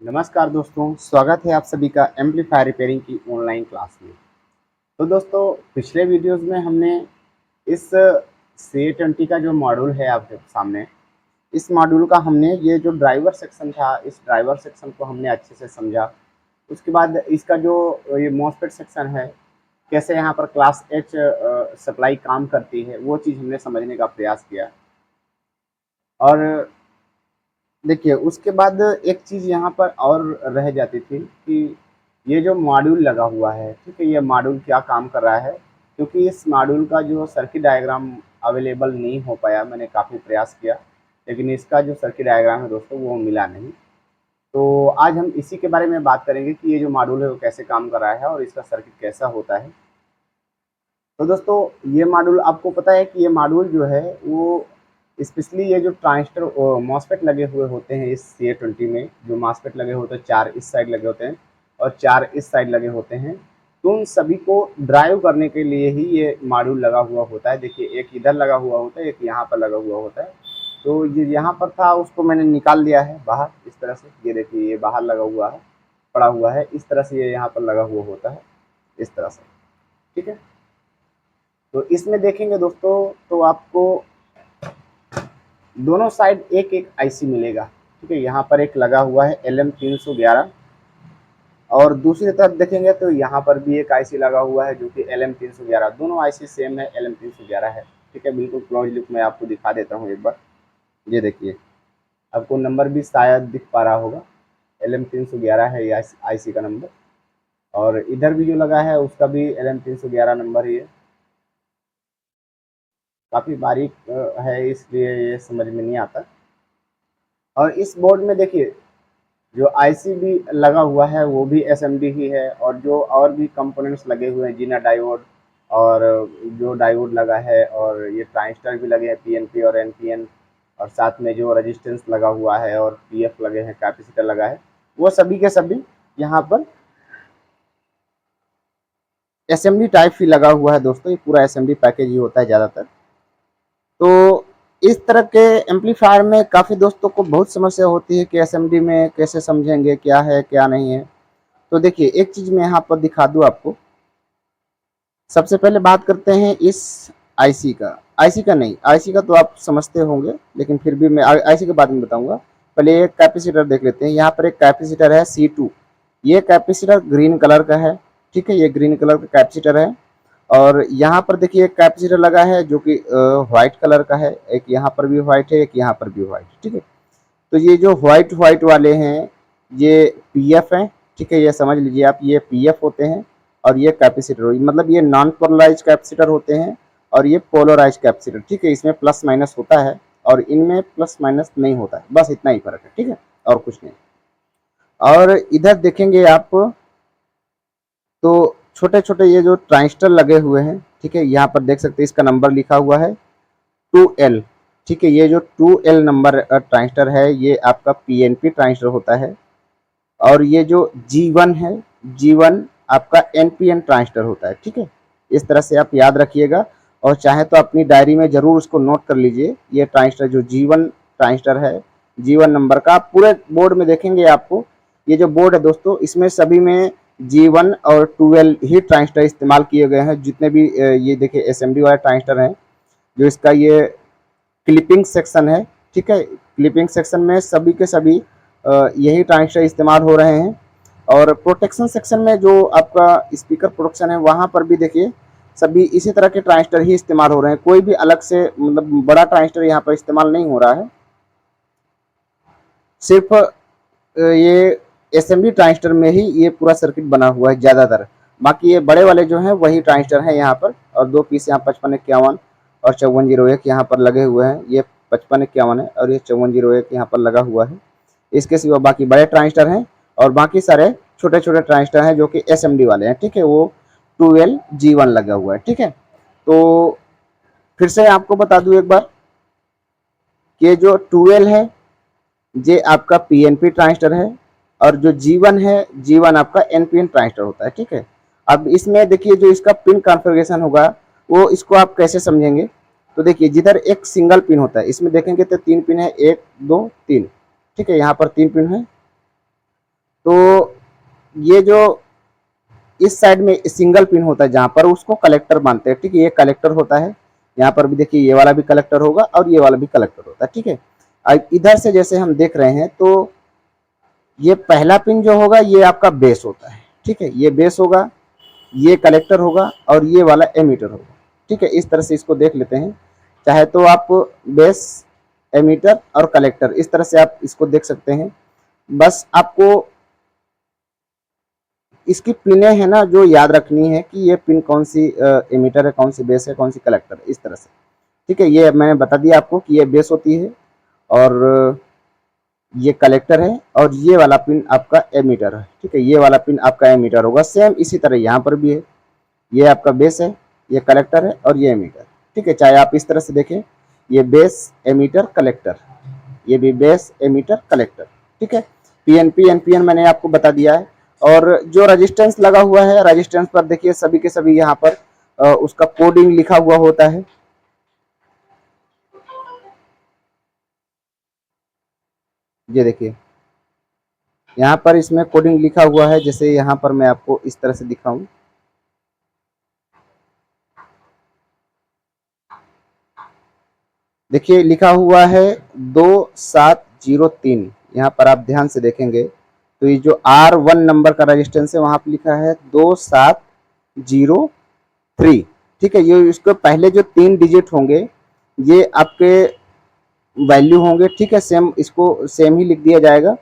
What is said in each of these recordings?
नमस्कार दोस्तों, स्वागत है आप सभी का एम्पलीफायर रिपेयरिंग की ऑनलाइन क्लास में। तो दोस्तों, पिछले वीडियोस में हमने इस CA20 का जो मॉड्यूल है आपके सामने, इस मॉड्यूल का हमने ये जो ड्राइवर सेक्शन था, इस ड्राइवर सेक्शन को हमने अच्छे से समझा। उसके बाद इसका जो ये मॉसफेट सेक्शन है, कैसे यहाँ पर क्लास एच सप्लाई काम करती है, वो चीज़ हमने समझने का प्रयास किया। और देखिए, उसके बाद एक चीज़ यहाँ पर और रह जाती थी कि ये जो मॉड्यूल लगा हुआ है, ठीक है, ये मॉड्यूल क्या काम कर रहा है, क्योंकि इस मॉड्यूल का जो सर्किट डायग्राम अवेलेबल नहीं हो पाया। मैंने काफ़ी प्रयास किया, लेकिन इसका जो सर्किट डायग्राम है दोस्तों, वो मिला नहीं। तो आज हम इसी के बारे में बात करेंगे कि ये जो मॉड्यूल है वो कैसे काम कर रहा है और इसका सर्किट कैसा होता है। तो दोस्तों, ये मॉड्यूल आपको पता है कि ये मॉड्यूल जो है वो स्पेशली ये जो ट्रांजिस्टर मॉसफेट लगे हुए होते हैं इस CA20 में, जो मॉसफेट लगे होते हैं, 4 इस साइड लगे होते हैं और 4 इस साइड लगे होते हैं, तो उन सभी को ड्राइव करने के लिए ही ये मॉड्यूल लगा हुआ होता है। देखिए, एक इधर लगा हुआ होता है, एक यहाँ पर लगा हुआ होता है। तो ये यहाँ पर था, उसको मैंने निकाल दिया है बाहर इस तरह से। ये देखिए, ये बाहर लगा हुआ है, पड़ा हुआ है इस तरह से, ये यहाँ पर लगा हुआ होता है इस तरह से, ठीक है। तो इसमें देखेंगे दोस्तों, तो आपको दोनों साइड एक एक आईसी मिलेगा, ठीक है। यहाँ पर एक लगा हुआ है LM311 और दूसरी तरफ देखेंगे तो यहाँ पर भी एक आईसी लगा हुआ है जो कि LM311। दोनों आईसी सेम है, LM311 है, ठीक है। बिल्कुल क्लोज लुक में आपको दिखा देता हूँ एक बार। ये देखिए, आपको नंबर भी शायद दिख पा रहा होगा, LM311 है ये आईसी का नंबर। और इधर भी जो लगा है उसका भी LM311 नंबर ही है। काफ़ी बारीक है, इसलिए ये समझ में नहीं आता। और इस बोर्ड में देखिए, जो आईसी भी लगा हुआ है वो भी एसएमडी ही है, और जो और भी कंपोनेंट्स लगे हुए हैं, जीना डायोड और जो डायोड लगा है, और ये ट्रांजिस्टर भी लगे हैं, पीएनपी और एनपीएन, और साथ में जो रेजिस्टेंस लगा हुआ है और पीएफ लगे हैं, कैपेसिटर लगा है, वो सभी के सभी यहाँ पर एसएमडी टाइप ही लगा हुआ है दोस्तों। ये पूरा एसएमडी पैकेज ही होता है ज़्यादातर। तो इस तरह के एम्पलीफायर में काफ़ी दोस्तों को बहुत समस्या होती है कि एसएमडी में कैसे समझेंगे, क्या है क्या नहीं है। तो देखिए, एक चीज़ मैं यहाँ पर दिखा दूँ आपको। सबसे पहले बात करते हैं इस आईसी का। आईसी का नहीं, आईसी का तो आप समझते होंगे, लेकिन फिर भी मैं आईसी के बाद में बताऊंगा। पहले एक कैपेसिटर देख लेते हैं। यहाँ पर एक कैपेसिटर है C2। ये कैपेसिटर ग्रीन कलर का है, ठीक है। ये ग्रीन कलर का कैपेसिटर है। और यहाँ पर देखिए एक कैपेसिटर लगा है जो कि व्हाइट कलर का है। एक यहाँ पर भी व्हाइट है, एक यहाँ पर भी व्हाइट है, ठीक है। तो ये जो व्हाइट व्हाइट वाले हैं ये पीएफ हैं, ठीक है। ये समझ लीजिए आप, ये पीएफ होते हैं। और ये कैपेसिटर, मतलब ये नॉन पोलराइज कैपेसिटर होते हैं और ये पोलराइज कैपेसिटर, ठीक है। इसमें प्लस माइनस होता है और इनमें प्लस माइनस नहीं होता है, बस इतना ही फर्क है, ठीक है, और कुछ नहीं। और इधर देखेंगे आप तो छोटे छोटे ये जो ट्रांजिस्टर लगे हुए हैं, ठीक है। यहाँ पर देख सकते हैं इसका नंबर लिखा हुआ है 2L, ठीक है। ये जो 2L नंबर ट्रांजिस्टर है ये आपका पीएनपी ट्रांजिस्टर होता है। और ये जो G1 है, G1 आपका एनपीएन ट्रांजिस्टर होता है, ठीक है। इस तरह से आप याद रखिएगा, और चाहे तो अपनी डायरी में जरूर उसको नोट कर लीजिए। ये ट्रांजिस्टर जो G1 ट्रांजिस्टर है, G1 नंबर का, आप पूरे बोर्ड में देखेंगे आपको। ये जो बोर्ड है दोस्तों, इसमें सभी में G1 और 2L ही ट्रांजिस्टर इस्तेमाल किए गए हैं। जितने भी ये देखिए एसएमडी वाले ट्रांजिस्टर हैं, जो इसका ये क्लिपिंग सेक्शन है, ठीक है। क्लिपिंग सेक्शन में सभी के सभी यही ट्रांजिस्टर इस्तेमाल हो रहे हैं। और प्रोटेक्शन सेक्शन में जो आपका स्पीकर प्रोटेक्शन है, वहाँ पर भी देखिए सभी इसी तरह के ट्रांजिस्टर ही इस्तेमाल हो रहे हैं। कोई भी अलग से मतलब बड़ा ट्रांजिस्टर यहाँ पर इस्तेमाल नहीं हो रहा है। सिर्फ ये एसएमडी ट्रांजिस्टर में ही ये पूरा सर्किट बना हुआ है ज़्यादातर। बाकी ये बड़े वाले जो हैं वही ट्रांजिस्टर हैं यहाँ पर। और दो पीस यहाँ 5551 और 5401 यहाँ पर लगे हुए हैं। ये 5551 है और ये 5401 यहाँ पर लगा हुआ है। इसके सिवा बाकी बड़े ट्रांजिस्टर हैं और बाकी सारे छोटे छोटे ट्रांजिस्टर हैं जो कि एसएमडी वाले हैं, ठीक है। वो 2L G1 लगा हुआ है, ठीक है। तो फिर से आपको बता दूं एक बार कि जो 2L है ये आपका पीएनपी ट्रांजिस्टर है, और जो G1 है, G1 आपका एनपीएन ट्रांजिस्टर होता है, ठीक है। अब इसमें देखिए जो इसका पिन कॉन्फ़िगरेशन होगा वो इसको आप कैसे समझेंगे। तो देखिए, जिधर एक सिंगल पिन होता है, इसमें देखेंगे तो 3 पिन है, 1 2 3, ठीक है। यहाँ पर 3 पिन है। ये जो इस साइड में सिंगल पिन होता है जहां पर, उसको कलेक्टर मानते हैं। ठीक है, ये कलेक्टर होता है। यहाँ पर भी देखिए ये वाला भी कलेक्टर होगा और ये वाला भी कलेक्टर होता है। ठीक है, अब इधर से जैसे हम देख रहे हैं तो ये पहला पिन जो होगा ये आपका बेस होता है। ठीक है, ये बेस होगा, ये कलेक्टर होगा और ये वाला एमीटर होगा। ठीक है, इस तरह से इसको देख लेते हैं। चाहे तो आप बेस, एमीटर और कलेक्टर इस तरह से आप इसको देख सकते हैं। बस आपको इसकी पिनें है ना जो याद रखनी है कि ये पिन कौन सी एमीटर है, कौन सी बेस है, कौन सी कलेक्टर है, इस तरह से। ठीक है, ये मैंने बता दिया आपको कि ये बेस होती है और ये कलेक्टर है और ये वाला पिन आपका एमीटर है। ठीक है, ये वाला पिन आपका एमीटर होगा। सेम इसी तरह यहाँ पर भी है, ये आपका बेस है, ये कलेक्टर है और ये एमीटर। ठीक है, चाहे आप इस तरह से देखें, ये बेस, एमीटर, कलेक्टर, ये भी बेस, एमीटर, कलेक्टर। ठीक है, पीएनपी, एनपीएन मैंने आपको बता दिया है। और जो रेजिस्टेंस लगा हुआ है, रेजिस्टेंस पर देखिए सभी के सभी यहाँ पर उसका कोडिंग लिखा हुआ होता है। ये देखिए यहाँ पर इसमें कोडिंग लिखा हुआ है। जैसे यहाँ पर मैं आपको इस तरह से दिखाऊं, देखिए लिखा हुआ है 2703। यहाँ पर आप ध्यान से देखेंगे तो ये जो R1 नंबर का रेजिस्टेंस है वहां पर लिखा है 2703। ठीक है, ये इसको पहले जो 3 डिजिट होंगे ये आपके वैल्यू होंगे। ठीक है, सेम इसको सेम ही लिख दिया जाएगा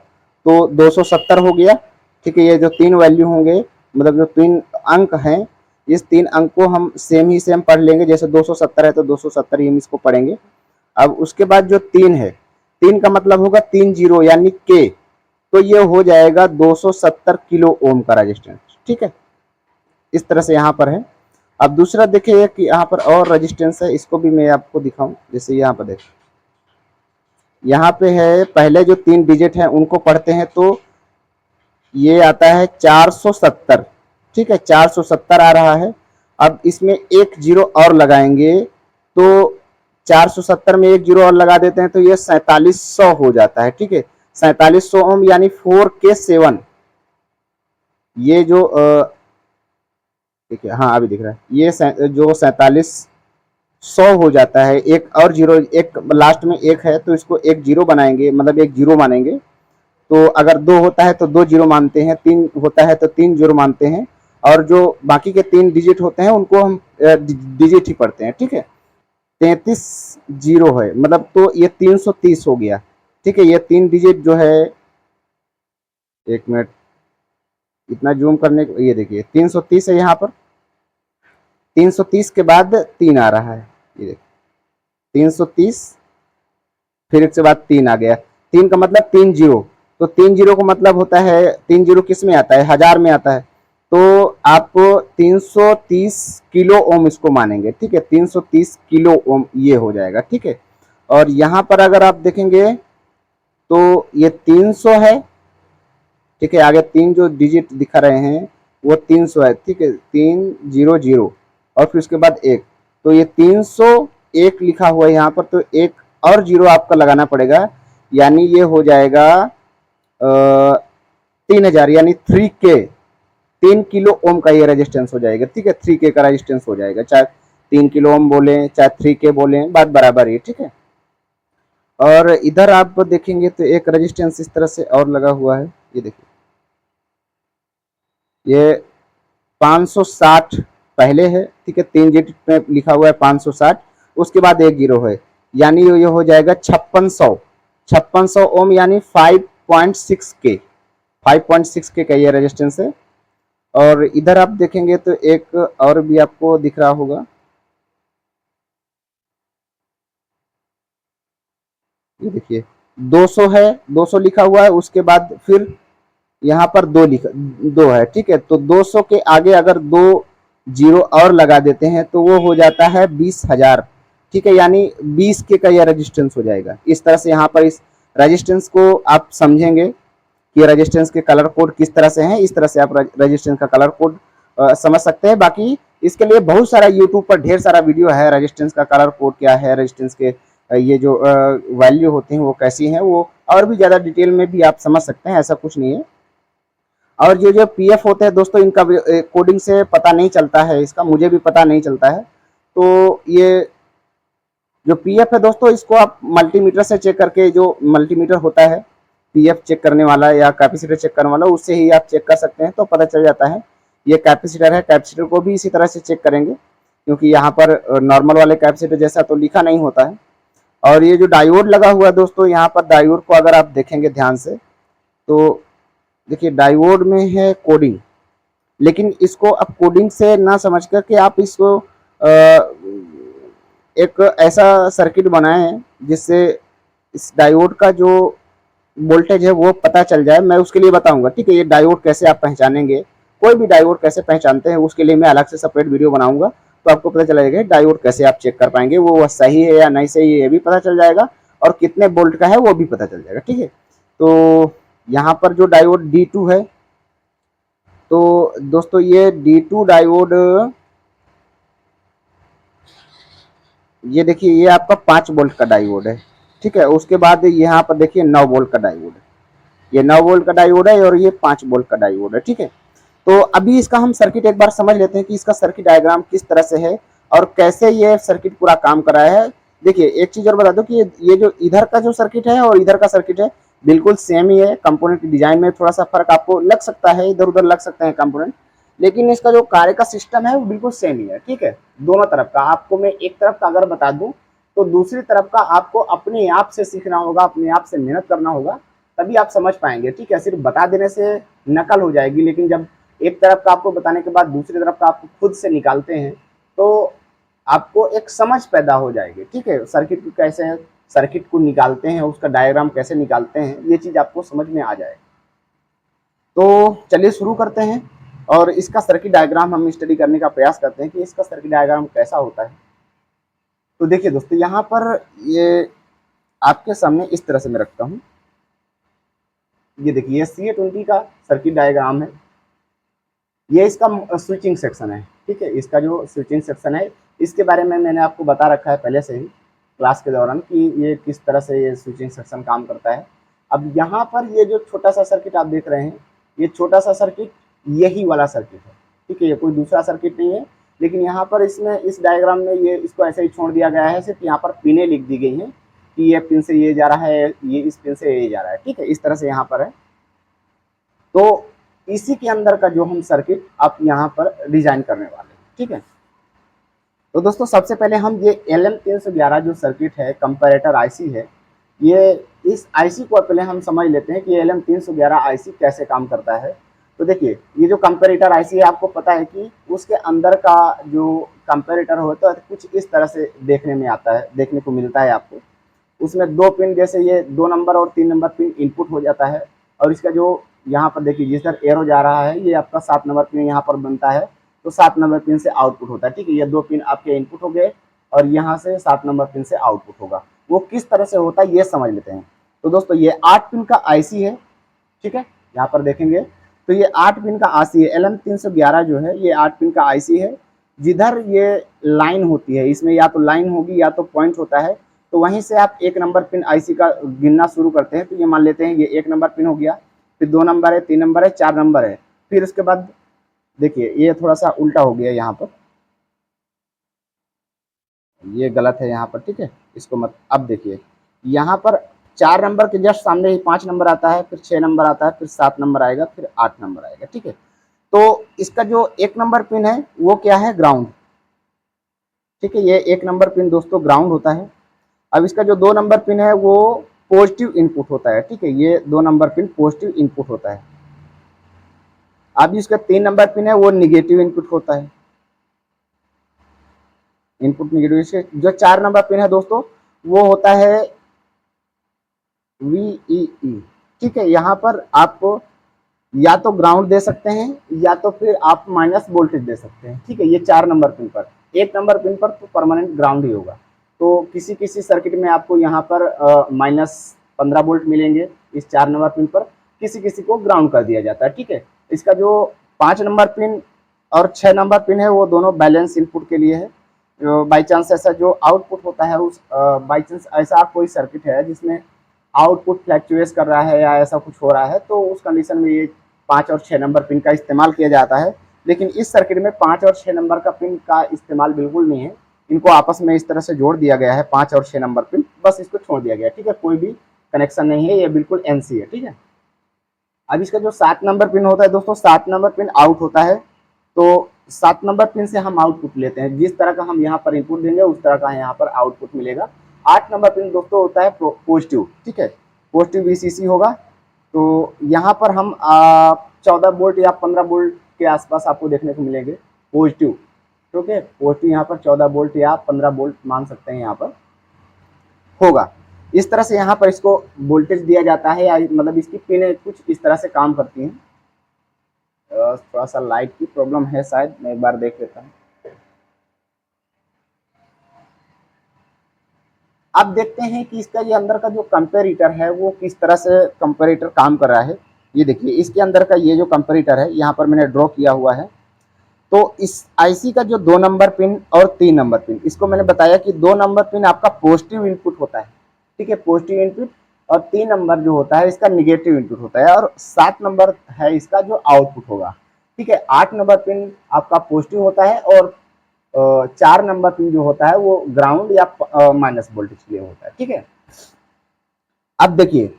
तो 270 हो गया। ठीक है, ये जो 3 वैल्यू होंगे मतलब जो 3 अंक हैं, इस 3 अंक को हम सेम ही सेम पढ़ लेंगे। जैसे 270 है तो 270 ही हम इसको पढ़ेंगे। अब उसके बाद जो 3 है, 3 का मतलब होगा 3 जीरो यानी के, तो ये हो जाएगा 270 किलो ओम का रेजिस्टेंस। ठीक है, इस तरह से यहाँ पर है। अब दूसरा देखिए कि यहाँ पर और रेजिस्टेंस है, इसको भी मैं आपको दिखाऊं। जैसे यहाँ पर देखिए, यहाँ पे है पहले जो 3 डिजिट हैं उनको पढ़ते हैं तो ये आता है 470। ठीक है, 470 आ रहा है। अब इसमें एक जीरो और लगाएंगे तो 470 में एक जीरो और लगा देते हैं तो ये 4700 हो जाता है। ठीक है, 4700 ओम यानी 4K7। ये जो ठीक है, हाँ अभी दिख रहा है, ये जो 4700 हो जाता है। एक और जीरो, एक लास्ट में एक है तो इसको एक जीरो बनाएंगे, मतलब एक जीरो मानेंगे। तो अगर 2 होता है तो 2 जीरो मानते हैं, 3 होता है तो 3 जीरो मानते हैं और जो बाकी के 3 डिजिट होते हैं उनको हम डिजिट ही पढ़ते हैं। ठीक है, 33 जीरो है मतलब तो ये 330 हो गया। ठीक है, ये 3 डिजिट जो है, एक मिनट इतना जूम करने को, ये देखिए 330 है यहाँ पर। 330 के बाद 3 आ रहा है, ये देखिए 330, फिर इसके बाद 3 आ गया। 3 का मतलब 3 जीरो, तो 3 जीरो का मतलब होता है, 3 जीरो किस में आता है, हजार में आता है। तो आप 330 किलो ओम इसको मानेंगे। ठीक है, 330 किलो ओम ये हो जाएगा। ठीक है, और यहाँ पर अगर आप देखेंगे तो ये 300 है। ठीक है, आगे 3 जो डिजिट दिखा रहे हैं वो 300 है। ठीक है, 300 और फिर उसके बाद 1, तो ये 301 लिखा हुआ है यहाँ पर, तो एक और जीरो आपका लगाना पड़ेगा, यानी ये हो जाएगा 3000 यानी 3K, 3 किलो ओम का ये रेजिस्टेंस हो जाएगा। ठीक है, 3K का रेजिस्टेंस हो जाएगा, चाहे 3 किलो ओम बोले चाहे 3K बोले, बात बराबर है। ठीक है, और इधर आप देखेंगे तो एक रेजिस्टेंस इस तरह से और लगा हुआ है, ये देखिए ये 560 पहले है। ठीक है, 3 डिजिट में लिखा हुआ है 560, उसके बाद एक जीरो है, यानी ये हो जाएगा 5600 ओम यानी 5.6K, 5.6K का ये रेजिस्टेंस है। और इधर आप देखेंगे तो एक और भी आपको दिख रहा होगा, ये देखिए 200 है, 200 लिखा हुआ है, उसके बाद फिर यहाँ पर 2 है। ठीक है, तो 200 के आगे अगर 2 जीरो और लगा देते हैं तो वो हो जाता है 20,000। ठीक है, यानी 20K का यह रेजिस्टेंस हो जाएगा। इस तरह से यहाँ पर इस रेजिस्टेंस को आप समझेंगे कि रेजिस्टेंस के कलर कोड किस तरह से हैं, इस तरह से आप रेजिस्टेंस का कलर कोड समझ सकते हैं। बाकी इसके लिए बहुत सारा यूट्यूब पर ढेर सारा वीडियो है, रेजिस्टेंस का कलर कोड क्या है, रेजिस्टेंस के ये जो वैल्यू होती हैं वो कैसी हैं, वो और भी ज़्यादा डिटेल में भी आप समझ सकते हैं, ऐसा कुछ नहीं है। और जो जो पीएफ होते हैं दोस्तों, इनका कोडिंग से पता नहीं चलता है, इसका मुझे भी पता नहीं चलता है। तो ये जो पीएफ है दोस्तों, इसको आप मल्टीमीटर से चेक करके, जो मल्टीमीटर होता है पीएफ चेक करने वाला या कैपेसिटर चेक करने वाला, उससे ही आप चेक कर सकते हैं, तो पता चल जाता है। ये कैपेसिटर है, कैपेसिटर को भी इसी तरह से चेक करेंगे, क्योंकि यहाँ पर नॉर्मल वाले कैपेसिटर जैसा तो लिखा नहीं होता है। और ये जो डायोड लगा हुआ है दोस्तों, यहाँ पर डायोड को अगर आप देखेंगे ध्यान से, तो देखिए डायोड में है कोडिंग, लेकिन इसको आप कोडिंग से ना समझ कर के आप इसको एक ऐसा सर्किट बनाएं जिससे इस डायोड का जो वोल्टेज है वो पता चल जाए। मैं उसके लिए बताऊंगा, ठीक है। ये डायोड कैसे आप पहचानेंगे, कोई भी डायोड कैसे पहचानते हैं, उसके लिए मैं अलग से सेपरेट वीडियो बनाऊंगा, तो आपको पता चलेगा डायोड कैसे आप चेक कर पाएंगे, वो सही है या नहीं सही है ये भी पता चल जाएगा, और कितने वोल्ट का है वो भी पता चल जाएगा, ठीक है। तो यहाँ पर जो डायोड D2 है, तो दोस्तों ये D2 डायोड, ये देखिए ये आपका 5 वोल्ट का डायोड है, ठीक है। उसके बाद यहाँ पर देखिए 9 वोल्ट का डायोड है, ये 9 वोल्ट का डायोड है, और ये 5 वोल्ट का डायोड है, ठीक है। तो अभी इसका हम सर्किट एक बार समझ लेते हैं कि इसका सर्किट डायग्राम किस तरह से है और कैसे ये सर्किट पूरा काम कर रहा है। देखिए एक चीज और बता दो कि ये जो इधर का जो सर्किट है और इधर का सर्किट है बिल्कुल सेम ही है। कंपोनेंट की डिजाइन में थोड़ा सा फर्क आपको लग सकता है, इधर उधर लग सकते हैं कंपोनेंट, लेकिन इसका जो कार्य का सिस्टम है वो बिल्कुल सेम ही है, ठीक है। दोनों तरफ का आपको मैं एक तरफ का अगर बता दूं, तो दूसरी तरफ का आपको अपने आप से सीखना होगा, अपने आप से मेहनत करना होगा, तभी आप समझ पाएंगे, ठीक है। सिर्फ बता देने से नकल हो जाएगी, लेकिन जब एक तरफ का आपको बताने के बाद दूसरी तरफ का आप खुद से निकालते हैं तो आपको एक समझ पैदा हो जाएगी, ठीक है। सर्किट को कैसे, सर्किट को निकालते हैं, उसका डायग्राम कैसे निकालते हैं, ये चीज आपको समझ में आ जाए। तो चलिए शुरू करते हैं और इसका सर्किट डायग्राम हम स्टडी करने का प्रयास करते हैं कि इसका सर्किट डायग्राम कैसा होता है। तो देखिए दोस्तों, यहाँ पर ये आपके सामने इस तरह से मैं रखता हूँ, ये देखिए ये CA20 का सर्किट डायग्राम है, ये इसका स्विचिंग सेक्शन है, ठीक है। इसका जो स्विचिंग सेक्शन है इसके बारे में मैंने आपको बता रखा है पहले से ही क्लास के दौरान कि ये किस तरह से ये स्विचिंग सेक्शन काम करता है। अब यहाँ पर ये जो छोटा सा सर्किट आप देख रहे हैं, ये छोटा सा सर्किट यही वाला सर्किट है, ठीक है। ये कोई दूसरा सर्किट नहीं है, लेकिन यहाँ पर इसमें इस डायग्राम में ये इसको ऐसे ही छोड़ दिया गया है, सिर्फ यहाँ पर पिनें लिख दी गई हैं कि ये पिन से ये जा रहा है, ये इस पिन से ये जा रहा है, ठीक है। इस तरह से यहाँ पर है। तो इसी के अंदर का जो हम सर्किट आप यहाँ पर डिजाइन करने वाले हैं, ठीक है। तो दोस्तों सबसे पहले हम ये LM311 जो सर्किट है, कंपैरेटर आईसी है, ये इस आईसी को पहले हम समझ लेते हैं कि LM311 आईसी कैसे काम करता है। तो देखिए ये जो कंपैरेटर आईसी है, आपको पता है कि उसके अंदर का जो कंपैरेटर होता है कुछ इस तरह से देखने में आता है, देखने को मिलता है आपको। उसमें 2 पिन, जैसे ये 2 नंबर और 3 नंबर पिन इनपुट हो जाता है, और इसका जो यहाँ पर देखिए जिस तरह एरो जा रहा है, ये आपका 7 नंबर पिन यहाँ पर बनता है, तो 7 नंबर पिन से आउटपुट होता है, ठीक है। ये 2 पिन आपके इनपुट हो गए और यहाँ से 7 नंबर पिन से आउटपुट होगा। वो किस तरह से होता है ये समझ लेते हैं। तो दोस्तों ये 8 पिन का आईसी है, ठीक है। यहाँ पर देखेंगे तो ये 8 पिन का आईसी है, LM311 जो है ये 8 पिन का आईसी है। जिधर ये लाइन होती है, इसमें या तो लाइन होगी या तो पॉइंट होता है, तो वहीं से आप 1 नंबर पिन आईसी का गिनना शुरू करते हैं। तो ये मान लेते हैं ये 1 नंबर पिन हो गया, फिर 2 नंबर है, 3 नंबर है, 4 नंबर है, फिर उसके बाद देखिए ये थोड़ा सा उल्टा हो गया यहाँ पर, ये गलत है यहाँ पर, ठीक है। इसको मत, अब देखिए यहाँ पर 4 नंबर के जस्ट सामने ही 5 नंबर आता है, फिर 6 नंबर आता है, फिर 7 नंबर आएगा, फिर 8 नंबर आएगा, ठीक है। तो इसका जो 1 नंबर पिन है वो क्या है, ग्राउंड, ठीक है। ये 1 नंबर पिन दोस्तों ग्राउंड होता है। अब इसका जो 2 नंबर पिन है वो पॉजिटिव इनपुट होता है, ठीक है। ये 2 नंबर पिन पॉजिटिव इनपुट होता है। अब इसका 3 नंबर पिन है वो निगेटिव इनपुट होता है, इनपुट निगेटिव। से जो 4 नंबर पिन है दोस्तों वो होता है VEE, ठीक है। यहाँ पर आपको या तो ग्राउंड दे सकते हैं या तो फिर आप माइनस वोल्टेज दे सकते हैं, ठीक है। ये 4 नंबर पिन पर, 1 नंबर पिन पर तो परमानेंट ग्राउंड ही होगा। तो किसी किसी सर्किट में आपको यहाँ पर -15 वोल्ट मिलेंगे इस 4 नंबर पिन पर, किसी किसी को ग्राउंड कर दिया जाता है, ठीक है। इसका जो 5 नंबर पिन और 6 नंबर पिन है वो दोनों बैलेंस इनपुट के लिए है। बाई चांस ऐसा जो आउटपुट होता है उस बाई चांस ऐसा कोई सर्किट है जिसमें आउटपुट फ्लैक्चुएट कर रहा है या ऐसा कुछ हो रहा है, तो उस कंडीशन में ये 5 और 6 नंबर पिन का इस्तेमाल किया जाता है, लेकिन इस सर्किट में 5 और 6 नंबर का पिन का इस्तेमाल बिल्कुल नहीं है। इनको आपस में इस तरह से जोड़ दिया गया है 5 और 6 नंबर पिन, बस इसको छोड़ दिया गया है, ठीक है। कोई भी कनेक्शन नहीं है, ये बिल्कुल एनसी है, ठीक है। अब इसका जो 7 नंबर पिन होता है दोस्तों, 7 नंबर पिन आउट होता है। तो 7 नंबर पिन से हम आउटपुट लेते हैं, जिस तरह का हम यहाँ पर इनपुट देंगे उस तरह का यहाँ पर आउटपुट मिलेगा। 8 नंबर पिन दोस्तों होता है पॉजिटिव, ठीक है, पॉजिटिव वीसीसी होगा। तो यहाँ पर हम 14 वोल्ट या 15 वोल्ट के आसपास आपको देखने को मिलेंगे पॉजिटिव, ठीक है। पॉजिटिव यहाँ पर 14 वोल्ट या 15 वोल्ट मान सकते हैं यहाँ पर होगा। इस तरह से यहाँ पर इसको वोल्टेज दिया जाता है, या मतलब इसकी पिनें कुछ इस तरह से काम करती हैं। थोड़ा सा लाइट की प्रॉब्लम है शायद, मैं एक बार देख लेता हूँ। अब देखते हैं कि इसका ये अंदर का जो कंपेरेटर है वो किस तरह से कंपेरेटर काम कर रहा है। ये देखिए इसके अंदर का ये जो कंपेरेटर है यहाँ पर मैंने ड्रॉ किया हुआ है। तो इस आईसी का जो 2 नंबर पिन और 3 नंबर पिन, इसको मैंने बताया कि 2 नंबर पिन आपका पॉजिटिव इनपुट होता है, ठीक है, पॉजिटिव इनपुट, और 3 नंबर जो होता है इसका निगेटिव इनपुट होता है, और 7 नंबर है इसका जो आउटपुट होगा, ठीक है। 8 नंबर पिन आपका पॉजिटिव होता है, और 4 नंबर पिन जो होता है वो ग्राउंड या माइनस वोल्टेज के लिए होता है, ठीक है। अब देखिए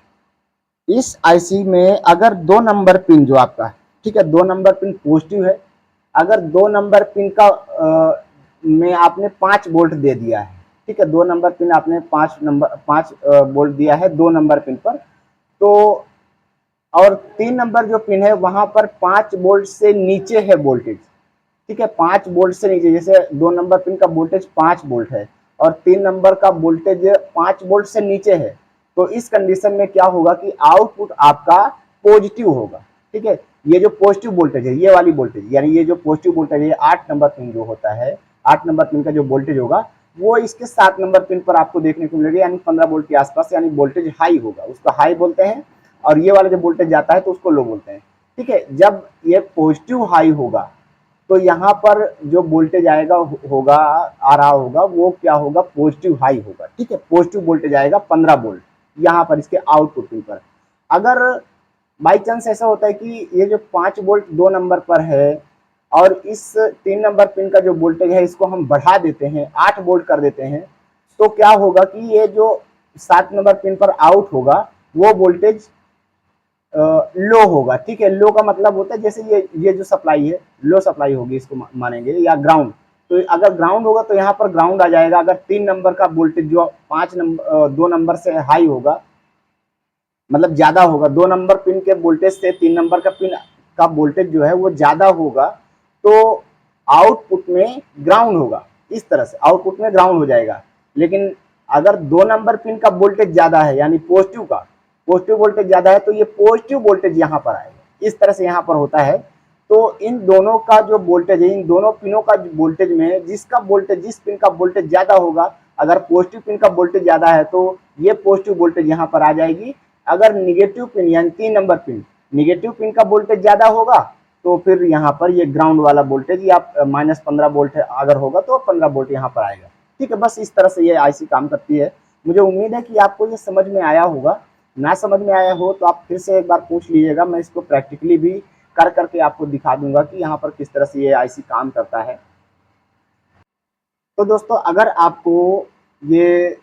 इस आईसी में अगर 2 नंबर पिन जो आपका, ठीक है, 2 नंबर पिन पॉजिटिव है, अगर 2 नंबर पिन का में आपने 5 वोल्ट दे दिया है, ठीक है, 2 नंबर पिन आपने 5 वोल्ट दिया है 2 नंबर पिन पर, तो और 3 नंबर जो पिन है वहां पर 5 वोल्ट से नीचे है वोल्टेज, ठीक है, 5 वोल्ट से नीचे, जैसे 2 नंबर पिन का वोल्टेज 5 वोल्ट है और 3 नंबर का वोल्टेज 5 वोल्ट से नीचे है, तो इस कंडीशन में क्या होगा कि आउटपुट आपका पॉजिटिव होगा, ठीक है। ये जो पॉजिटिव वोल्टेज है, ये वाली वोल्टेज, यानी ये जो पॉजिटिव वोल्टेज है 8 नंबर पिन जो होता है, 8 नंबर पिन का जो वोल्टेज होगा वो इसके 7 नंबर पिन पर आपको देखने को मिलेगा, यानी 15 वोल्ट के आसपास, यानी वोल्टेज हाई होगा, उसको हाई बोलते हैं, और ये वाला जो वोल्टेज जाता है तो उसको लो बोलते हैं, ठीक है। जब ये पॉजिटिव हाई होगा तो यहाँ पर जो वोल्टेज आएगा होगा आ रहा होगा वो क्या होगा, पॉजिटिव हाई होगा, ठीक है, पॉजिटिव वोल्टेज आएगा 15 वोल्ट यहाँ पर इसके आउटपुट पिन पर। अगर बाई चांस ऐसा होता है कि ये जो 5 वोल्ट 2 नंबर पर है और इस 3 नंबर पिन का जो वोल्टेज है इसको हम बढ़ा देते हैं, 8 वोल्ट कर देते हैं, तो क्या होगा कि ये जो 7 नंबर पिन पर आउट होगा वो वोल्टेज लो होगा, ठीक है। लो का मतलब होता है जैसे ये जो सप्लाई है लो सप्लाई होगी, इसको मानेंगे, या ग्राउंड, तो अगर ग्राउंड होगा तो यहाँ पर ग्राउंड आ जाएगा। अगर 3 नंबर का वोल्टेज जो 2 नंबर से हाई होगा, मतलब ज्यादा होगा, 2 नंबर पिन के वोल्टेज से 3 नंबर का पिन का वोल्टेज जो है वो ज्यादा होगा, तो आउटपुट में ग्राउंड होगा, इस तरह से आउटपुट में ग्राउंड हो जाएगा। लेकिन अगर 2 नंबर पिन का वोल्टेज ज्यादा है, यानी पॉजिटिव वोल्टेज ज्यादा है, तो ये पॉजिटिव वोल्टेज यहाँ पर आएगा, इस तरह से यहाँ पर होता है। तो इन दोनों का जो वोल्टेज है, इन दोनों पिनों का वोल्टेज में जिस पिन का वोल्टेज ज्यादा होगा, अगर पॉजिटिव पिन का वोल्टेज ज्यादा है तो ये पॉजिटिव वोल्टेज यहाँ पर आ जाएगी। अगर निगेटिव पिन यानी 3 नंबर पिन, निगेटिव पिन का वोल्टेज ज्यादा होगा तो फिर यहाँ पर ये ग्राउंड वाला वोल्टेज या -15 वोल्ट अगर होगा तो 15 वोल्ट यहाँ पर आएगा, ठीक है। बस इस तरह से ये आईसी काम करती है। मुझे उम्मीद है कि आपको ये समझ में आया होगा। ना समझ में आया हो तो आप फिर से एक बार पूछ लीजिएगा, मैं इसको प्रैक्टिकली भी कर करके आपको दिखा दूंगा कि यहाँ पर किस तरह से ये आईसी काम करता है। तो दोस्तों अगर आपको ये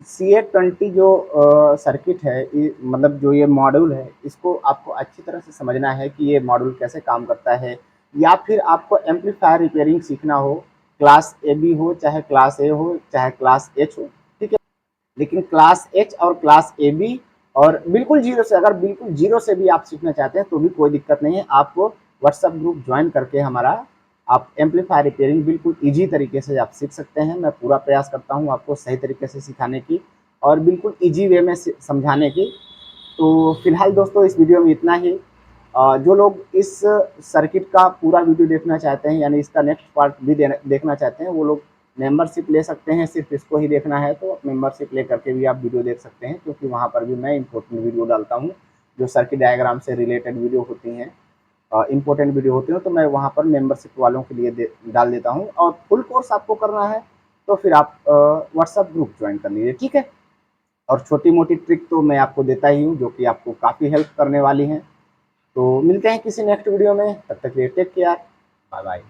CA20 जो सर्किट है, मतलब जो ये मॉड्यूल है, इसको आपको अच्छी तरह से समझना है कि ये मॉड्यूल कैसे काम करता है, या फिर आपको एम्पलीफायर रिपेयरिंग सीखना हो, क्लास AB हो चाहे क्लास A हो चाहे क्लास H हो, ठीक है। लेकिन क्लास H और क्लास AB और बिल्कुल जीरो से, अगर बिल्कुल जीरो से भी आप सीखना चाहते हैं तो भी कोई दिक्कत नहीं है, आपको व्हाट्सएप ग्रुप ज्वाइन करके हमारा आप एम्पलीफायर रिपेयरिंग बिल्कुल ईजी तरीके से आप सीख सकते हैं। मैं पूरा प्रयास करता हूं आपको सही तरीके से सिखाने की और बिल्कुल ईजी वे में समझाने की। तो फिलहाल दोस्तों इस वीडियो में इतना ही। जो लोग इस सर्किट का पूरा वीडियो देखना चाहते हैं, यानी इसका नेक्स्ट पार्ट भी देखना चाहते हैं, वो लोग मेंबरशिप ले सकते हैं। सिर्फ इसको ही देखना है तो मेंबरशिप ले करके भी आप वीडियो देख सकते हैं, क्योंकि वहाँ पर भी मैं इंपॉर्टेंट वीडियो डालता हूँ, जो सर्किट डायग्राम से रिलेटेड वीडियो होती हैं, इंपॉर्टेंट वीडियो होती हैं, तो मैं वहाँ पर मेंबरशिप वालों के लिए डाल देता हूँ। और फुल कोर्स आपको करना है तो फिर आप व्हाट्सएप ग्रुप ज्वाइन कर लीजिए, ठीक है। और छोटी मोटी ट्रिक तो मैं आपको देता ही हूँ जो कि आपको काफ़ी हेल्प करने वाली हैं। तो मिलते हैं किसी नेक्स्ट वीडियो में, तब तक के लिए टेक केयर, बाय बाय।